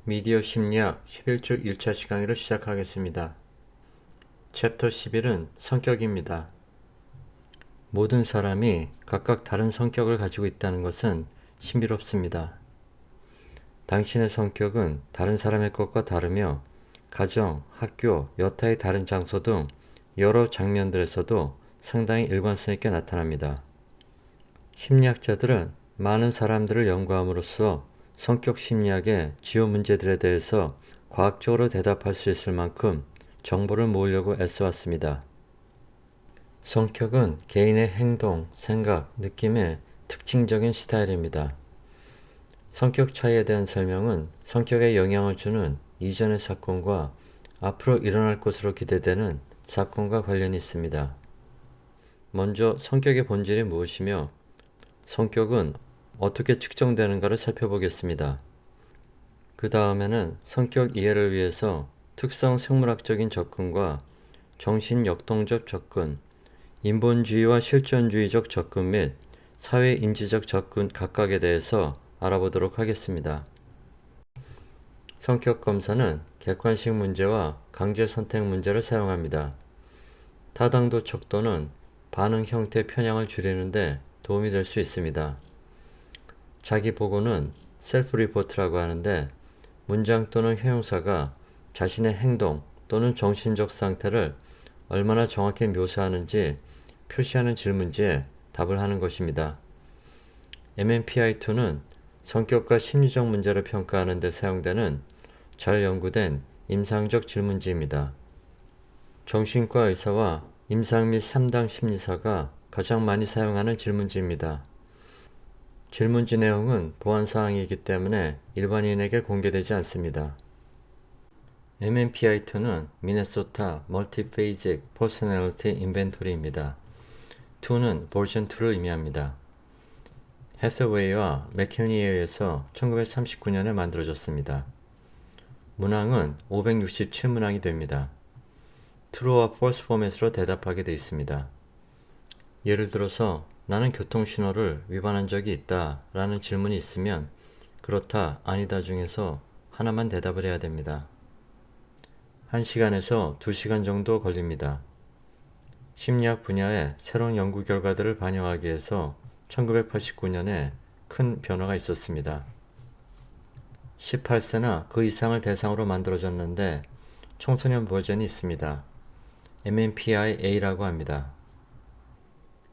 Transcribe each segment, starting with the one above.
미디어 심리학 11주 1차 시간으로 시작하겠습니다. 챕터 11은 성격입니다. 모든 사람이 각각 다른 성격을 가지고 있다는 것은 신비롭습니다. 당신의 성격은 다른 사람의 것과 다르며 가정, 학교, 여타의 다른 장소 등 여러 장면들에서도 상당히 일관성 있게 나타납니다. 심리학자들은 많은 사람들을 연구함으로써 성격 심리학의 주요 문제들에 대해서 과학적으로 대답할 수 있을 만큼 정보를 모으려고 애써왔습니다. 성격은 개인의 행동, 생각, 느낌의 특징적인 스타일입니다. 성격 차이에 대한 설명은 성격에 영향을 주는 이전의 사건과 앞으로 일어날 것으로 기대되는 사건과 관련이 있습니다. 먼저 성격의 본질이 무엇이며 성격은 어떻게 측정되는가를 살펴보겠습니다. 그 다음에는 성격 이해를 위해서 특성 생물학적인 접근과 정신역동적 접근, 인본주의와 실존주의적 접근 및 사회인지적 접근 각각에 대해서 알아보도록 하겠습니다. 성격 검사는 객관식 문제와 강제 선택 문제를 사용합니다. 타당도 척도는 반응 형태 편향을 줄이는데 도움이 될 수 있습니다. 자기 보고는 셀프 리포트라고 하는데 문장 또는 형용사가 자신의 행동 또는 정신적 상태를 얼마나 정확히 묘사하는지 표시하는 질문지에 답을 하는 것입니다. MMPI-2는 성격과 심리적 문제를 평가하는 데 사용되는 잘 연구된 임상적 질문지입니다. 정신과 의사와 임상 및 상담 심리사가 가장 많이 사용하는 질문지입니다. 질문지 내용은 보안사항이기 때문에 일반인에게 공개되지 않습니다. MMPI-2는 미네소타 멀티페이직 퍼스널리티 인벤토리입니다. 2는 버전 2를 의미합니다. 해서웨이와 맥킬리에 의해서 1939년에 만들어졌습니다. 문항은 567문항이 됩니다. True와 False 포맷으로 대답하게 되어 있습니다. 예를 들어서 나는 교통신호를 위반한 적이 있다 라는 질문이 있으면 그렇다, 아니다 중에서 하나만 대답을 해야 됩니다. 1시간에서 2시간 정도 걸립니다. 심리학 분야의 새로운 연구 결과들을 반영하기 위해서 1989년에 큰 변화가 있었습니다. 18세나 그 이상을 대상으로 만들어졌는데 청소년 버전이 있습니다. MMPI-A라고 합니다.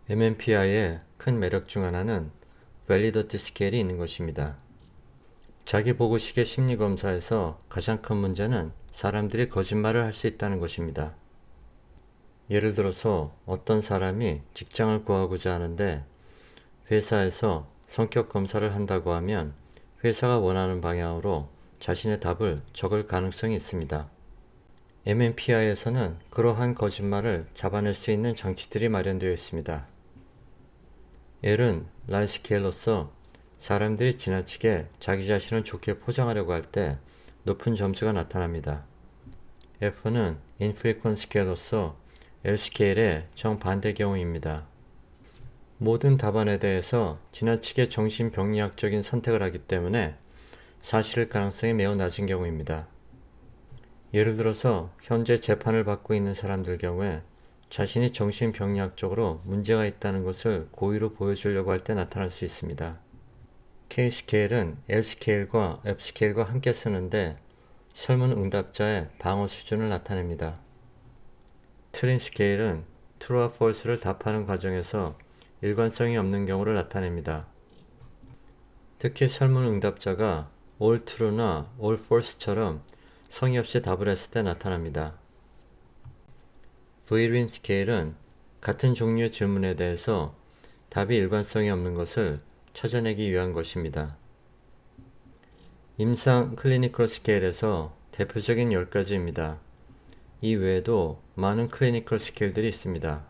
MMPI의 큰 매력 중 하나는 밸리더티 스케일이 있는 것입니다. 자기보고식의 심리검사에서 가장 큰 문제는 사람들이 거짓말을 할 수 있다는 것입니다. 예를 들어서 어떤 사람이 직장을 구하고자 하는데 회사에서 성격 검사를 한다고 하면 회사가 원하는 방향으로 자신의 답을 적을 가능성이 있습니다. MMPI에서는 그러한 거짓말을 잡아낼 수 있는 장치들이 마련되어 있습니다. L은 라이 스케일로서 사람들이 지나치게 자기 자신을 좋게 포장하려고 할 때 높은 점수가 나타납니다. F는 인프리퀀 스케일로서 L 스케일의 정반대 경우입니다. 모든 답안에 대해서 지나치게 정신병리학적인 선택을 하기 때문에 사실일 가능성이 매우 낮은 경우입니다. 예를 들어서 현재 재판을 받고 있는 사람들 경우에 자신이 정신병리학적으로 문제가 있다는 것을 고의로 보여주려고 할 때 나타날 수 있습니다. K스케일은 L스케일과 F스케일과 함께 쓰는데 설문 응답자의 방어 수준을 나타냅니다. 트린 스케일은 True와 False를 답하는 과정에서 일관성이 없는 경우를 나타냅니다. 특히 설문 응답자가 All True나 All False처럼 성의 없이 답을 했을 때 나타납니다. 브이린 스케일은 같은 종류의 질문에 대해서 답이 일관성이 없는 것을 찾아내기 위한 것입니다. 임상 클리니컬 스케일에서 대표적인 10가지입니다. 이 외에도 많은 클리니컬 스케일들이 있습니다.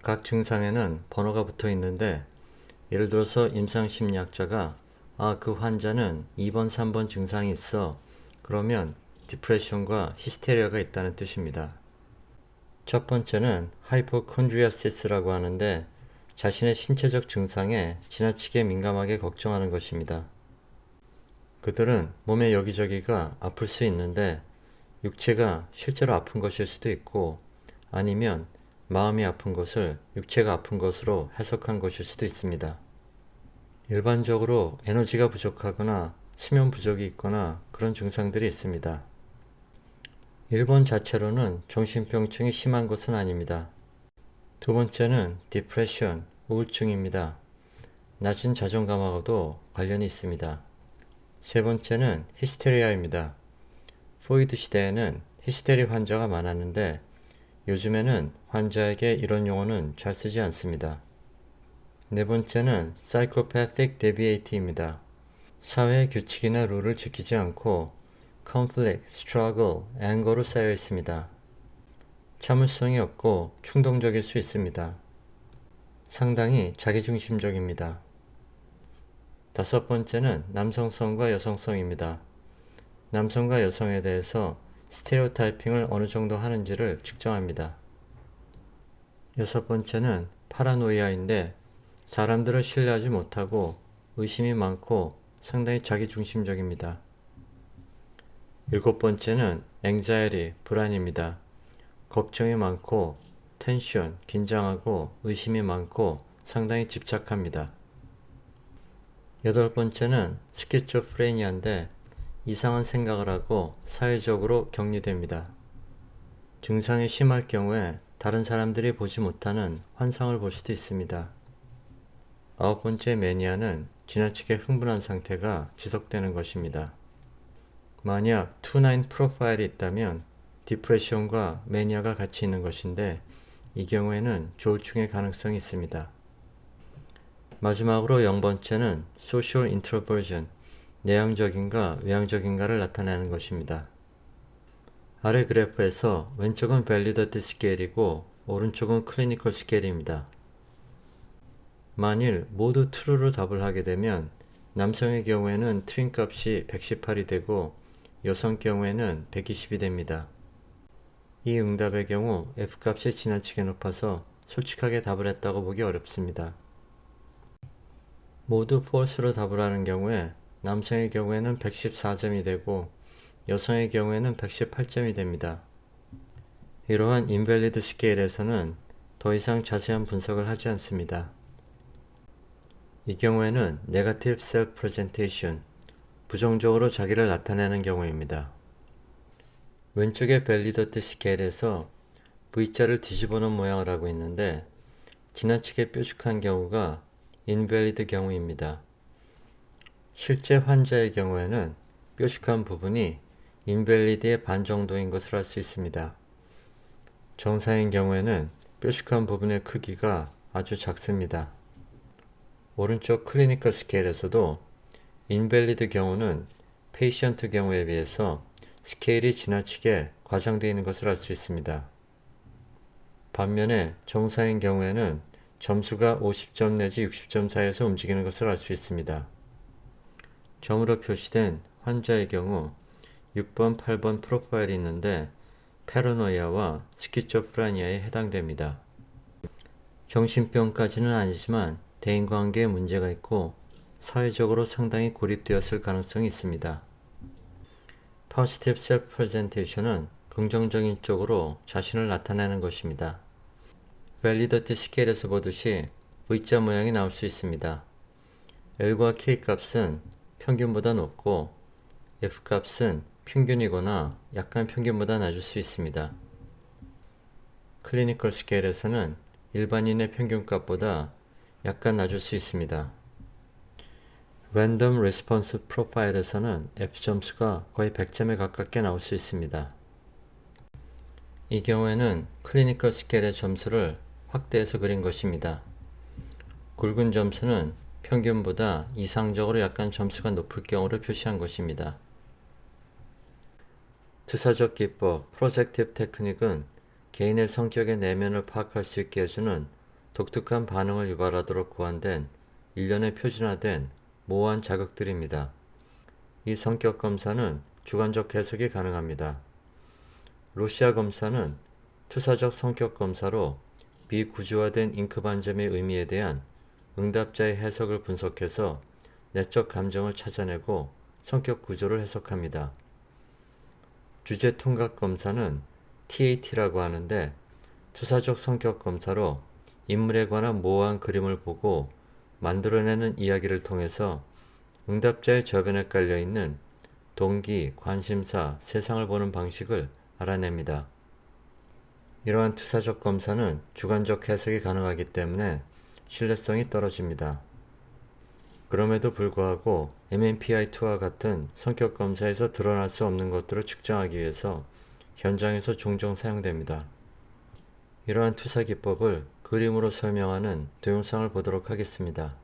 각 증상에는 번호가 붙어 있는데 예를 들어서 임상심리학자가 그 환자는 2번, 3번 증상이 있어. 그러면 디프레션과 히스테리아가 있다는 뜻입니다. 첫 번째는 하이포콘드리아시스라고 하는데 자신의 신체적 증상에 지나치게 민감하게 걱정하는 것입니다. 그들은 몸의 여기저기가 아플 수 있는데 육체가 실제로 아픈 것일 수도 있고 아니면 마음이 아픈 것을 육체가 아픈 것으로 해석한 것일 수도 있습니다. 일반적으로 에너지가 부족하거나 수면 부족이 있거나 그런 증상들이 있습니다. 일본 자체로는 정신병증이 심한 것은 아닙니다. 두 번째는 디프레션, 우울증입니다. 낮은 자존감하고도 관련이 있습니다. 세 번째는 히스테리아입니다. 프로이드 시대에는 히스테리 환자가 많았는데 요즘에는 환자에게 이런 용어는 잘 쓰지 않습니다. 네 번째는 Psychopathic Deviate입니다. 사회의 규칙이나 룰을 지키지 않고 conflict, struggle, anger로 쌓여 있습니다. 참을성이 없고 충동적일 수 있습니다. 상당히 자기중심적입니다. 다섯 번째는 남성성과 여성성입니다. 남성과 여성에 대해서 스테레오타이핑을 어느 정도 하는지를 측정합니다. 여섯 번째는 파라노이아인데 사람들을 신뢰하지 못하고 의심이 많고 상당히 자기중심적입니다. 일곱 번째는 anxiety, 불안입니다. 걱정이 많고 텐션, 긴장하고 의심이 많고 상당히 집착합니다. 여덟 번째는 스키조프레니아인데 이상한 생각을 하고 사회적으로 격리됩니다. 증상이 심할 경우에 다른 사람들이 보지 못하는 환상을 볼 수도 있습니다. 아홉 번째 매니아는 지나치게 흥분한 상태가 지속되는 것입니다. 만약 2-9 프로파일이 있다면 디프레션과 매니아가 같이 있는 것인데 이 경우에는 조울증의 가능성이 있습니다. 마지막으로 0번째는 Social Introversion, 내향적인가 외향적인가를 나타내는 것입니다. 아래 그래프에서 왼쪽은 밸리더티 스케일이고 오른쪽은 클리니컬 스케일입니다. 만일 모두 true로 답을 하게 되면 남성의 경우에는 트윈 값이 118이 되고 여성 경우에는 120이 됩니다. 이 응답의 경우 F값이 지나치게 높아서 솔직하게 답을 했다고 보기 어렵습니다. 모두 false로 답을 하는 경우에 남성의 경우에는 114점이 되고 여성의 경우에는 118점이 됩니다. 이러한 인밸리드 스케일에서는 더 이상 자세한 분석을 하지 않습니다. 이 경우에는 네거티브 셀프 프레젠테이션, 부정적으로 자기를 나타내는 경우입니다. 왼쪽의 밸리더티 스케일에서 V자를 뒤집어 놓은 모양을 하고 있는데 지나치게 뾰족한 경우가 인밸리드 경우입니다. 실제 환자의 경우에는 뾰족한 부분이 인밸리드의 반 정도인 것을 알 수 있습니다. 정상인 경우에는 뾰족한 부분의 크기가 아주 작습니다. 오른쪽 클리니컬 스케일에서도 인밸리드 경우는 페이션트 경우에 비해서 스케일이 지나치게 과장되어 있는 것을 알 수 있습니다. 반면에 정상인 경우에는 점수가 50점 내지 60점 사이에서 움직이는 것을 알 수 있습니다. 점으로 표시된 환자의 경우 6번, 8번 프로파일이 있는데 파라노이아와 스키조프레니아에 해당됩니다. 정신병까지는 아니지만 대인관계에 문제가 있고 사회적으로 상당히 고립되었을 가능성이 있습니다. Positive Self-Presentation은 긍정적인 쪽으로 자신을 나타내는 것입니다. 밸리더티 스케일에서 보듯이 V자 모양이 나올 수 있습니다. L과 K 값은 평균보다 높고 F 값은 평균이거나 약간 평균보다 낮을 수 있습니다. 클리니컬 스케일에서는 일반인의 평균값보다 약간 낮을 수 있습니다. Random Response Profile에서는 F점수가 거의 100점에 가깝게 나올 수 있습니다. 이 경우에는 클리니컬 스케일의 점수를 확대해서 그린 것입니다. 굵은 점수는 평균보다 이상적으로 약간 점수가 높을 경우를 표시한 것입니다. 투사적 기법, 프로젝티브 테크닉은 개인의 성격의 내면을 파악할 수 있게 해주는 독특한 반응을 유발하도록 고안된 일련의 표준화된 모호한 자극들입니다. 이 성격 검사는 주관적 해석이 가능합니다. 로시아 검사는 투사적 성격 검사로 비구조화된 잉크 반점의 의미에 대한 응답자의 해석을 분석해서 내적 감정을 찾아내고 성격 구조를 해석합니다. 주제 통각 검사는 TAT라고 하는데 투사적 성격 검사로 인물에 관한 모호한 그림을 보고 만들어내는 이야기를 통해서 응답자의 저변에 깔려있는 동기, 관심사, 세상을 보는 방식을 알아냅니다. 이러한 투사적 검사는 주관적 해석이 가능하기 때문에 신뢰성이 떨어집니다. 그럼에도 불구하고 MMPI-2와 같은 성격 검사에서 드러날 수 없는 것들을 측정하기 위해서 현장에서 종종 사용됩니다. 이러한 투사 기법을 그림으로 설명하는 동영상을 보도록 하겠습니다.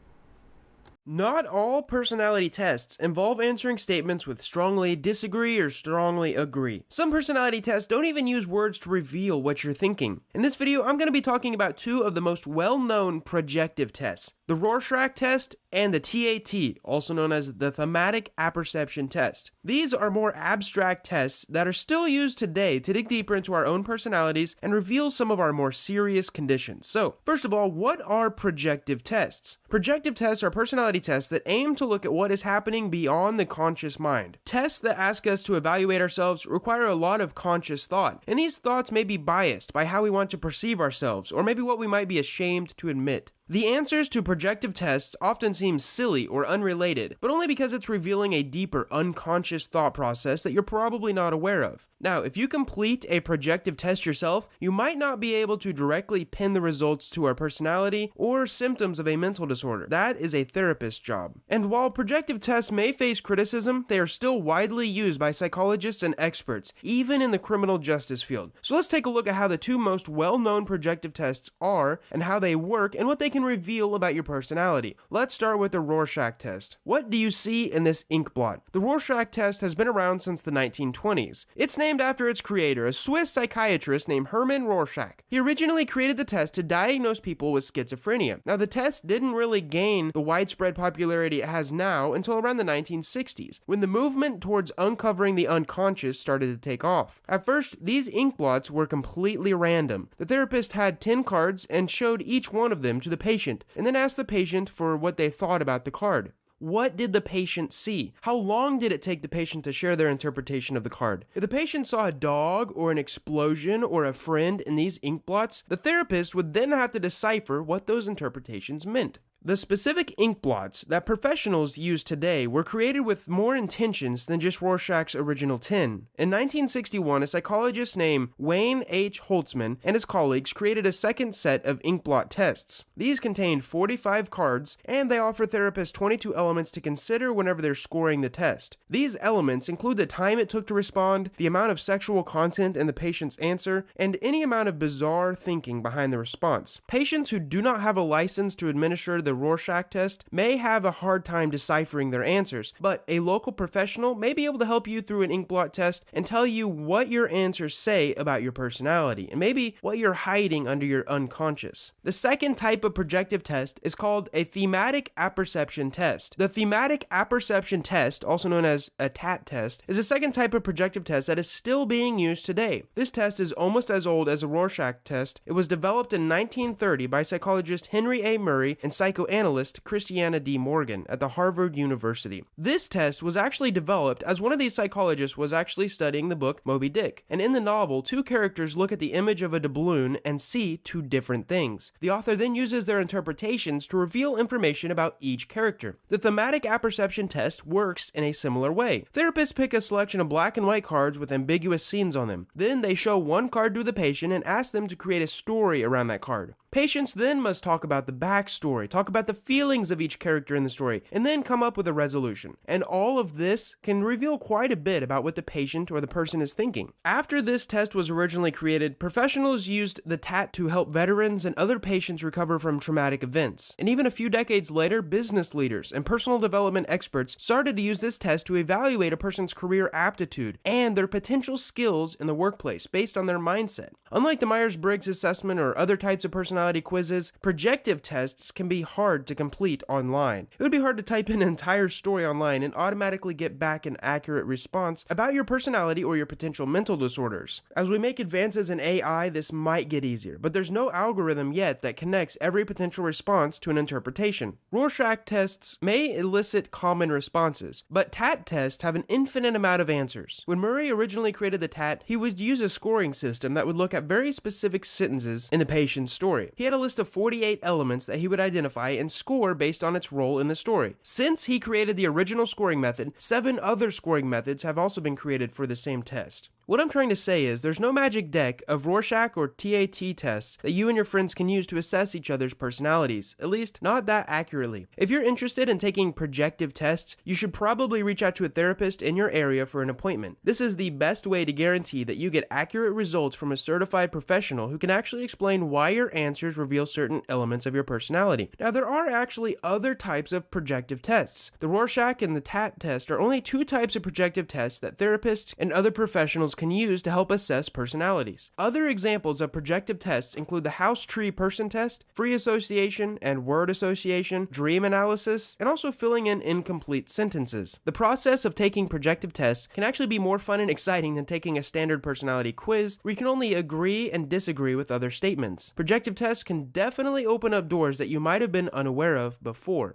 Not all personality tests involve answering statements with strongly disagree or strongly agree. Some personality tests don't even use words to reveal what you're thinking. In this video, I'm going to be talking about two of the most well-known projective tests, the Rorschach test and the TAT, also known as the thematic apperception test. These are more abstract tests that are still used today to dig deeper into our own personalities and reveal some of our more serious conditions. So, first of all, what are projective tests? Projective tests are personality tests that aim to look at what is happening beyond the conscious mind. Tests that ask us to evaluate ourselves require a lot of conscious thought, and these thoughts may be biased by how we want to perceive ourselves, or maybe what we might be ashamed to admit. The answers to projective tests often seem silly or unrelated, but only because it's revealing a deeper unconscious thought process that you're probably not aware of. Now, if you complete a projective test yourself, you might not be able to directly pin the results to our personality or symptoms of a mental disorder. That is a therapist's job. And while projective tests may face criticism, they are still widely used by psychologists and experts, even in the criminal justice field. So let's take a look at how the two most well-known projective tests are and how they work and what they can reveal about your personality. Let's start with the Rorschach test. What do you see in this ink blot? The Rorschach test has been around since the 1920s. It's named after its creator, a Swiss psychiatrist named Hermann Rorschach. He originally created the test to diagnose people with schizophrenia. Now, the test didn't really gain the widespread popularity it has now until around the 1960s, when the movement towards uncovering the unconscious started to take off. At first, these ink blots were completely random. The therapist had 10 cards and showed each one of them to the patient, and then asked the patient for what they thought about the card. What did the patient see? How long did it take the patient to share their interpretation of the card? If the patient saw a dog or an explosion or a friend in these ink blots, the therapist would then have to decipher what those interpretations meant. The specific ink blots that professionals use today were created with more intentions than just Rorschach's original 10. In 1961, a psychologist named Wayne H. Holtzman and his colleagues created a second set of ink blot tests. These contained 45 cards, and they offer therapists 22 elements to consider whenever they're scoring the test. These elements include the time it took to respond, the amount of sexual content in the patient's answer, and any amount of bizarre thinking behind the response. Patients who do not have a license to administer the Rorschach test may have a hard time deciphering their answers, but a local professional may be able to help you through an ink blot test and tell you what your answers say about your personality, and maybe what you're hiding under your unconscious. The second type of projective test is called a thematic apperception test. The thematic apperception test, also known as a TAT test, is a second type of projective test that is still being used today. This test is almost as old as the Rorschach test. It was developed in 1930 by psychologist Henry A. Murray and psychoanalyst Christiana D. Morgan at the Harvard University. This test was actually developed as one of these psychologists was actually studying the book Moby Dick, and in the novel, two characters look at the image of a doubloon and see two different things. The author then uses their interpretations to reveal information about each character. The thematic apperception test works in a similar way. Therapists pick a selection of black and white cards with ambiguous scenes on them. Then they show one card to the patient and ask them to create a story around that card. Patients then must talk about the backstory, talk about the feelings of each character in the story, and then come up with a resolution. And all of this can reveal quite a bit about what the patient or the person is thinking. After this test was originally created, professionals used the TAT to help veterans and other patients recover from traumatic events. And even a few decades later, business leaders and personal development experts started to use this test to evaluate a person's career aptitude and their potential skills in the workplace based on their mindset. Unlike the Myers-Briggs assessment or other types of personality personality quizzes, projective tests can be hard to complete online. It would be hard to type in an entire story online and automatically get back an accurate response about your personality or your potential mental disorders. As we make advances in AI, this might get easier, but there's no algorithm yet that connects every potential response to an interpretation. Rorschach tests may elicit common responses, but TAT tests have an infinite amount of answers. When Murray originally created the TAT, he would use a scoring system that would look at very specific sentences in the patient's story. He had a list of 48 elements that he would identify and score based on its role in the story. Since he created the original scoring method, 7 other scoring methods have also been created for the same test. What I'm trying to say is there's no magic deck of Rorschach or TAT tests that you and your friends can use to assess each other's personalities, at least not that accurately. If you're interested in taking projective tests, you should probably reach out to a therapist in your area for an appointment. This is the best way to guarantee that you get accurate results from a certified professional who can actually explain why your answers reveal certain elements of your personality. Now, there are actually other types of projective tests. The Rorschach and the TAT test are only 2 types of projective tests that therapists and other professionals can use to help assess personalities. Other examples of projective tests include the House Tree Person Test, Free Association and Word Association, Dream Analysis, and also filling in incomplete sentences. The process of taking projective tests can actually be more fun and exciting than taking a standard personality quiz where you can only agree and disagree with other statements. Projective tests can definitely open up doors that you might have been unaware of before.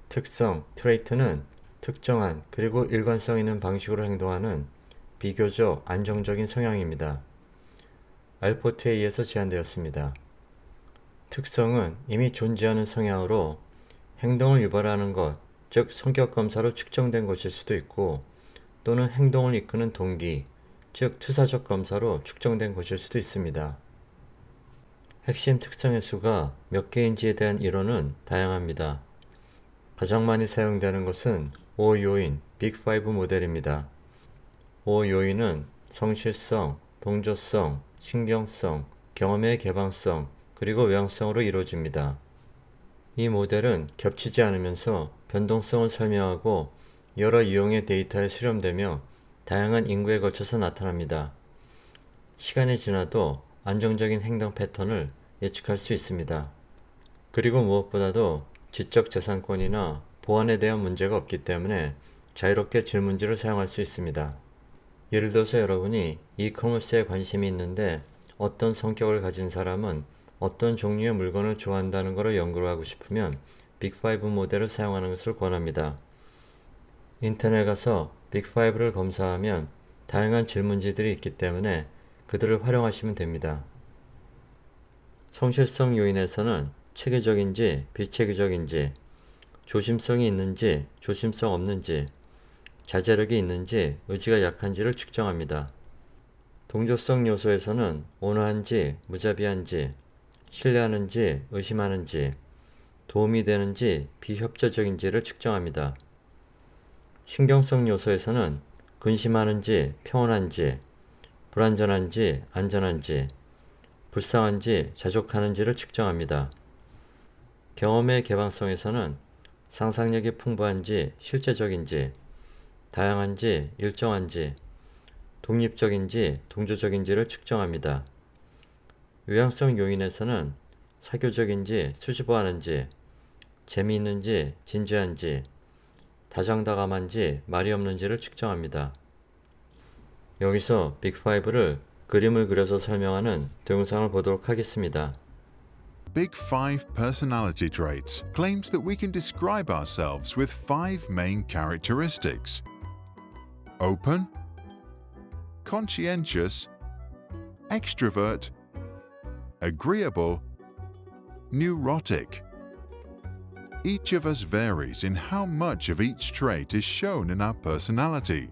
특성, 트레이트는 특정한 그리고 일관성 있는 방식으로 행동하는 비교적 안정적인 성향입니다. 알포트에 의해서 제안되었습니다. 특성은 이미 존재하는 성향으로 행동을 유발하는 것, 즉 성격 검사로 측정된 것일 수도 있고 또는 행동을 이끄는 동기, 즉 투사적 검사로 측정된 것일 수도 있습니다. 핵심 특성의 수가 몇 개인지에 대한 이론은 다양합니다. 가장 많이 사용되는 것은 5요인 빅5 모델입니다. 5요인은 성실성, 동조성, 신경성, 경험의 개방성, 그리고 외향성으로 이루어집니다. 이 모델은 겹치지 않으면서 변동성을 설명하고 여러 유형의 데이터에 수렴되며 다양한 인구에 걸쳐서 나타납니다. 시간이 지나도 안정적인 행동 패턴을 예측할 수 있습니다. 그리고 무엇보다도 지적 재산권이나 보안에 대한 문제가 없기 때문에 자유롭게 질문지를 사용할 수 있습니다. 예를 들어서 여러분이 이커머스에 관심이 있는데 어떤 성격을 가진 사람은 어떤 종류의 물건을 좋아한다는 것을 연구를 하고 싶으면 빅5 모델을 사용하는 것을 권합니다. 인터넷에 가서 빅5를 검사하면 다양한 질문지들이 있기 때문에 그들을 활용하시면 됩니다. 성실성 요인에서는 체계적인지 비체계적인지, 조심성이 있는지 조심성 없는지, 자제력이 있는지 의지가 약한지를 측정합니다. 동조성 요소에서는 온화한지 무자비한지, 신뢰하는지 의심하는지, 도움이 되는지 비협조적인지를 측정합니다. 신경성 요소에서는 근심하는지 평온한지, 불안전한지 안전한지, 불쌍한지 자족하는지를 측정합니다. 경험의 개방성에서는 상상력이 풍부한지 실제적인지, 다양한지 일정한지, 독립적인지 동조적인지를 측정합니다. 외향성 요인에서는 사교적인지 수줍어하는지, 재미있는지 진지한지, 다정다감한지 말이 없는지를 측정합니다. 여기서 빅5를 그림을 그려서 설명하는 동영상을 보도록 하겠습니다. Big Five personality traits claims that we can describe ourselves with 5 main characteristics: open, conscientious, extrovert, agreeable, neurotic. Each of us varies in how much of each trait is shown in our personality.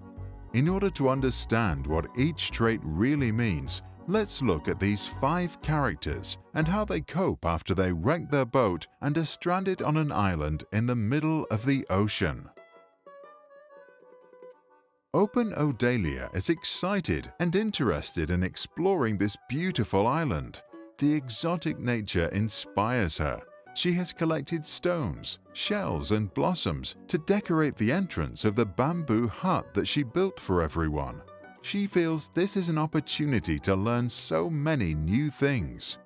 In order to understand what each trait really means, let's look at these 5 characters and how they cope after they wreck their boat and are stranded on an island in the middle of the ocean. Open Odalia is excited and interested in exploring this beautiful island. The exotic nature inspires her. She has collected stones, shells and blossoms to decorate the entrance of the bamboo hut that she built for everyone. She feels this is an opportunity to learn so many new things.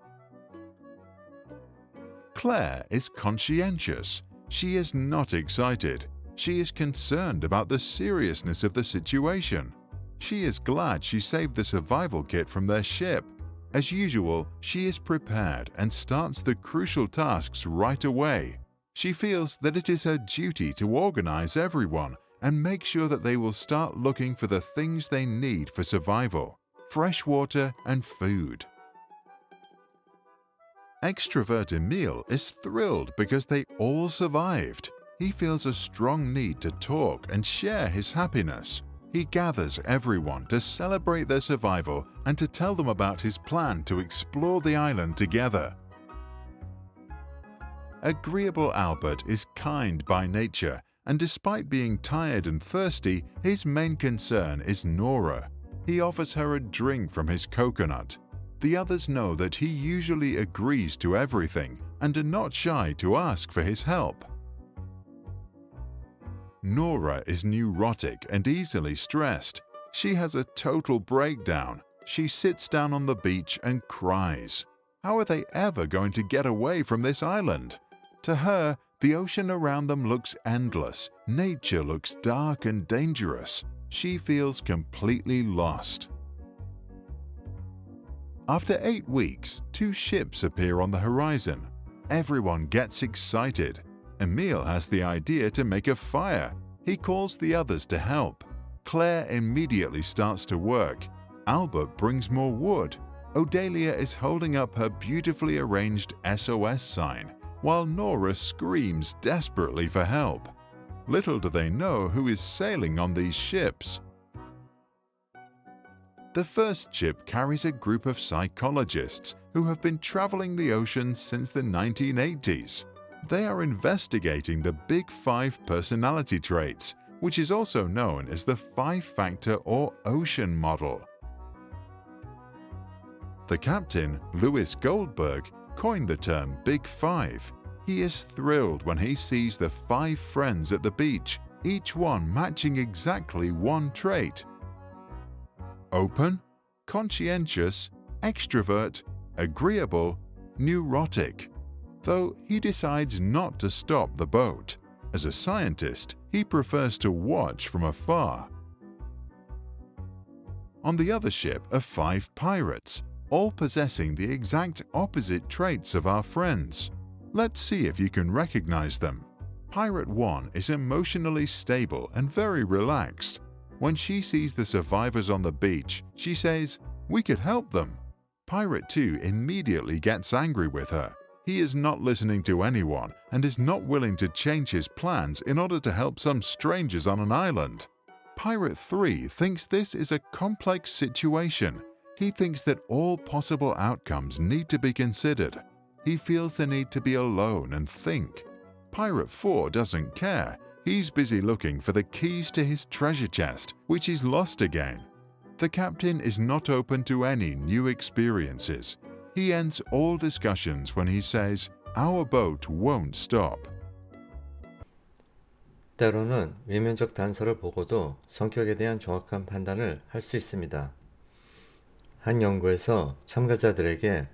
Claire is conscientious. She is not excited. She is concerned about the seriousness of the situation. She is glad she saved the survival kit from their ship. As usual, she is prepared and starts the crucial tasks right away. She feels that it is her duty to organize everyone and make sure that they will start looking for the things they need for survival: fresh water and food. Extrovert Emil is thrilled because they all survived. He feels a strong need to talk and share his happiness. He gathers everyone to celebrate their survival and to tell them about his plan to explore the island together. Agreeable Albert is kind by nature, and despite being tired and thirsty, his main concern is Nora. He offers her a drink from his coconut. The others know that he usually agrees to everything and are not shy to ask for his help. Nora is neurotic and easily stressed. She has a total breakdown. She sits down on the beach and cries. How are they ever going to get away from this island? To her, the ocean around them looks endless. Nature looks dark and dangerous. She feels completely lost. After 8 weeks, 2 ships appear on the horizon. Everyone gets excited. Emil has the idea to make a fire. He calls the others to help. Claire immediately starts to work. Albert brings more wood. Odelia is holding up her beautifully arranged SOS sign, while Nora screams desperately for help. Little do they know who is sailing on these ships. The first ship carries a group of psychologists who have been traveling the ocean since the 1980s. They are investigating the Big Five personality traits, which is also known as the 5-factor or ocean model. The captain, Louis Goldberg, coined the term Big Five. He is thrilled when he sees the 5 friends at the beach, each one matching exactly one trait: open, conscientious, extrovert, agreeable, neurotic. Though he decides not to stop the boat. As a scientist, he prefers to watch from afar. On the other ship are 5 pirates, all possessing the exact opposite traits of our friends. Let's see if you can recognize them. Pirate 1 is emotionally stable and very relaxed. When she sees the survivors on the beach, she says, "We could help them." Pirate 2 immediately gets angry with her. He is not listening to anyone and is not willing to change his plans in order to help some strangers on an island. Pirate 3 thinks this is a complex situation. He thinks that all possible outcomes need to be considered. He feels the need to be alone and think. Pirate 4 doesn't care. He's busy looking for the keys to his treasure chest, which is lost again. The captain is not open to any new experiences. He ends all discussions when he says, "Our boat won't stop." 때로는 외면적 단서를 보고도 성격에 대한 정확한 판단을 할 수 있습니다. 한 연구에서 참가자들에게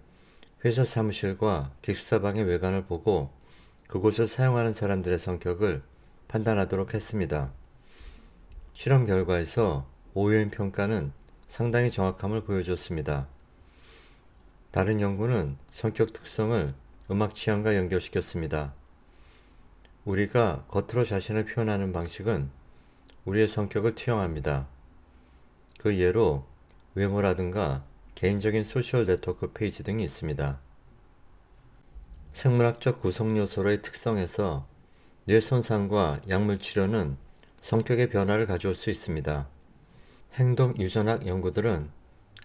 회사 사무실과 기숙사방의 외관을 보고 그곳을 사용하는 사람들의 성격을 판단하도록 했습니다. 실험 결과에서 오해인 평가는 상당히 정확함을 보여줬습니다. 다른 연구는 성격 특성을 음악 취향과 연결시켰습니다. 우리가 겉으로 자신을 표현하는 방식은 우리의 성격을 투영합니다. 그 예로 외모라든가 개인적인 소셜 네트워크 페이지 등이 있습니다. 생물학적 구성 요소로의 특성에서 뇌 손상과 약물 치료는 성격의 변화를 가져올 수 있습니다. 행동 유전학 연구들은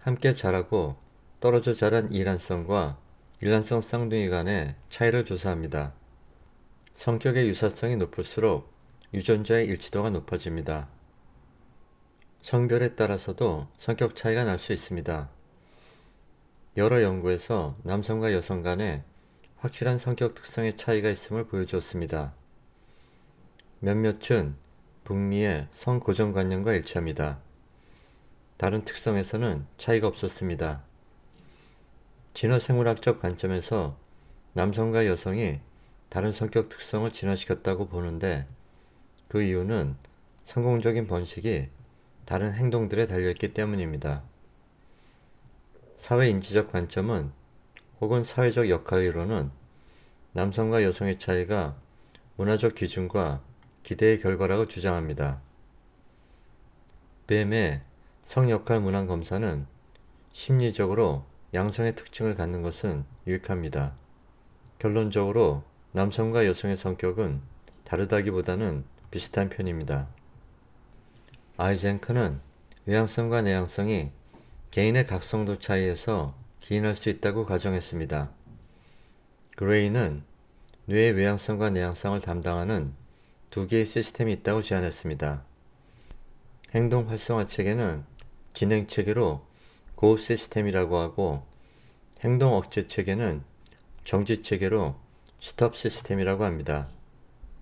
함께 자라고 떨어져 자란 이란성과 일란성 쌍둥이 간의 차이를 조사합니다. 성격의 유사성이 높을수록 유전자의 일치도가 높아집니다. 성별에 따라서도 성격 차이가 날 수 있습니다. 여러 연구에서 남성과 여성 간에 확실한 성격 특성의 차이가 있음을 보여주었습니다. 몇몇은 북미의 성고정관념과 일치합니다. 다른 특성에서는 차이가 없었습니다. 진화생물학적 관점에서 남성과 여성이 다른 성격 특성을 진화시켰다고 보는데 그 이유는 성공적인 번식이 다른 행동들에 달려있기 때문입니다. 사회인지적 관점은 혹은 사회적 역할이론은 남성과 여성의 차이가 문화적 기준과 기대의 결과라고 주장합니다. 뱀의 성역할 문항 검사는 심리적으로 양성의 특징을 갖는 것은 유익합니다. 결론적으로 남성과 여성의 성격은 다르다기보다는 비슷한 편입니다. 아이젠크는 외향성과 내향성이 개인의 각성도 차이에서 기인할 수 있다고 가정했습니다. 그레이는 뇌의 외향성과 내향성을 담당하는 두 개의 시스템이 있다고 제안했습니다. 행동 활성화 체계는 진행 체계로 고 시스템이라고 하고 행동 억제 체계는 정지 체계로 스톱 시스템이라고 합니다.